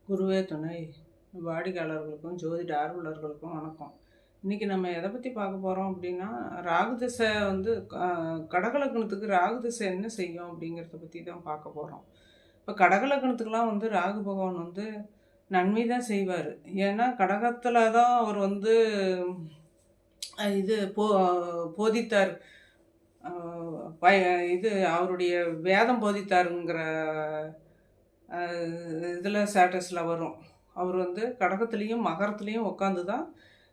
குருவே துணை. வாடிக்கையாளர்களுக்கும் ஜோதிட ஆர்வலர்களுக்கும் வணக்கம். இன்னைக்கு நம்ம எதை பற்றி பார்க்க போகிறோம் அப்படின்னா, ராகு திசை வந்து கடகலக்கணத்துக்கு ராகு திசை என்ன செய்யும் அப்படிங்கிறத பற்றி தான் பார்க்க போகிறோம். இப்போ கடகலக்கணத்துக்கெலாம் வந்து ராகு பகவான் வந்து நன்மை தான் செய்வார். ஏன்னா கடகத்தில் தான் அவர் வந்து இது போதித்தார். இது அவருடைய வேதம் போதித்தாருங்கிற இதில் ஸ்டேட்டஸில் வரும். அவர் வந்து கடகத்துலேயும் மகரத்துலேயும் உட்காந்து தான்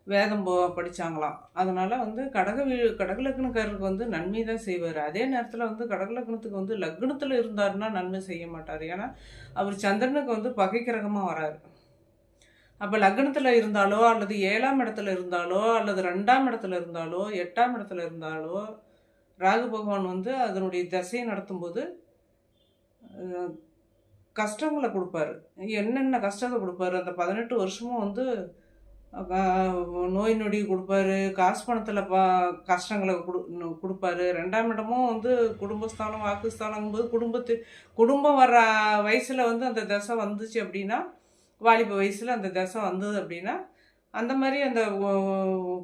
வேதம் படித்தாங்களாம். அதனால் வந்து கடகலக்கணக்காரருக்கு வந்து நன்மை தான் செய்வார். அதே நேரத்தில் வந்து கடகலக்கணத்துக்கு வந்து லக்னத்தில் இருந்தாருன்னா நன்மை செய்ய மாட்டார். ஏன்னா அவர் சந்திரனுக்கு வந்து பகை கிரகமாக வராரு. அப்போ லக்னத்தில் இருந்தாலோ அல்லது 7ஆம் இடத்துல இருந்தாலோ அல்லது 2ஆம் இடத்துல இருந்தாலோ 8ஆம் இடத்துல இருந்தாலோ ராகு பகவான் வந்து அதனுடைய திசையை நடத்தும்போது கஷ்டங்களை கொடுப்பாரு. என்னென்ன கஷ்டத்தை கொடுப்பாரு, அந்த 18 வருஷமும் வந்து நோய் நொடி கொடுப்பாரு, காசு பணத்தில் கஷ்டங்களை கொடுப்பாரு. 2ஆம் இடமும் வந்து குடும்பஸ்தானம் வாக்குஸ்தானங்கும்போது குடும்பம் வர்ற வயசில் வந்து அந்த தசை வந்துச்சு அப்படின்னா, வாலிப வயசில் அந்த தசை வந்தது அப்படின்னா, அந்த மாதிரி அந்த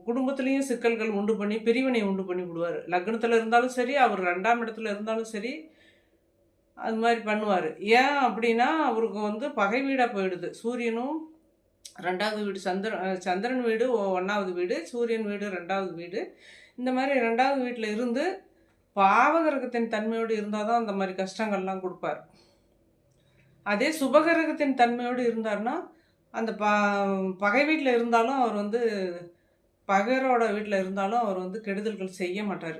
குடும்பத்துலேயும் சிக்கல்கள் உண்டு பண்ணி பிரிவினை உண்டு பண்ணி விடுவார். லக்னத்தில் இருந்தாலும் சரி, அவர் 2ஆம் இடத்துல இருந்தாலும் சரி, அது மாதிரி பண்ணுவார். ஏன் அப்படின்னா அவருக்கு வந்து பகை வீடாக போயிடுது. சூரியனும் 2வது வீடு, சந்திரன் வீடு 1வது வீடு, சூரியன் வீடு 2வது வீடு. இந்த மாதிரி 2வது வீட்டில் இருந்து பாவகிரகத்தின் தன்மையோடு இருந்தால் தான் அந்த மாதிரி கஷ்டங்கள்லாம் கொடுப்பார். அதே சுபகிரகத்தின் தன்மையோடு இருந்தார்னா அந்த பகை வீட்டில் இருந்தாலும் அவர் வந்து பகரோட வீட்டில் இருந்தாலும் அவர் வந்து கெடுதல்கள் செய்ய மாட்டார்.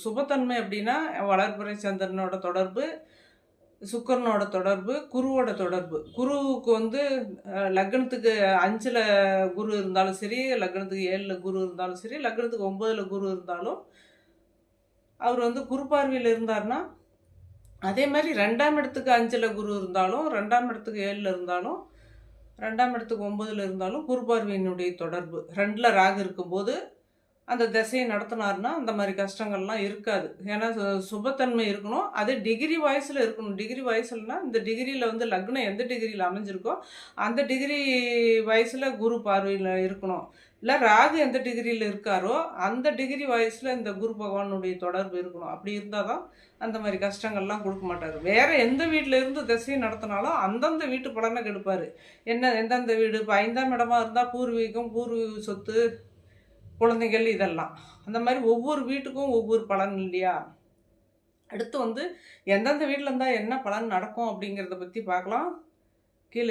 சுபத்தன்மை அப்படின்னா வளர்பிறை சந்திரனோட தொடர்பு, சுக்கரனோட தொடர்பு, குருவோட தொடர்பு. குருவுக்கு வந்து லக்னத்துக்கு 5ல் குரு இருந்தாலும் சரி, லக்னத்துக்கு 7ல் குரு இருந்தாலும் சரி, லக்னத்துக்கு 9ல் குரு இருந்தாலும் அவர் வந்து குரு பார்வையில் இருந்தார்னா, அதே மாதிரி 2ஆம் இடத்துக்கு 5ல் குரு இருந்தாலும், 2ஆம் இடத்துக்கு 7ல் இருந்தாலும், 2ஆம் இடத்துக்கு 9ல் இருந்தாலும் குரு பார்வையினுடைய தொடர்பு. 2ல் ராகு இருக்கும்போது அந்த திசையை நடத்தினார்னா அந்த மாதிரி கஷ்டங்கள்லாம் இருக்காது. ஏன்னா சுபத்தன்மை இருக்கணும். அது டிகிரி வாய்ஸில் இருக்கணும். டிகிரி வாய்ஸ்லனா இந்த டிகிரியில் வந்து லக்னம் எந்த டிகிரியில் அமைஞ்சிருக்கோ அந்த டிகிரி வயசில் குரு பார்வையில் இருக்கணும். இல்லை ராகு எந்த டிகிரியில் இருக்காரோ அந்த டிகிரி வயசில் இந்த குரு பகவானுடைய தொடர்பு இருக்கணும். அப்படி இருந்தால் தான் அந்த மாதிரி கஷ்டங்கள்லாம் கொடுக்க மாட்டார். வேறு எந்த வீட்டில் இருந்து திசையை நடத்தினாலும் அந்தந்த வீட்டு பலனை கெடுப்பார். எந்தெந்த வீடு இப்போ 5ஆம் இடமா இருந்தால் பூர்வீகம், பூர்வீக சொத்து, குழந்தைகள் இதெல்லாம். அந்த மாதிரி ஒவ்வொரு வீட்டுக்கும் ஒவ்வொரு பலன் இல்லையா? அடுத்து வந்து எந்தெந்த வீட்டில் இருந்தால் என்ன பலன் நடக்கும் அப்படிங்கிறத பற்றி பார்க்கலாம். கீழே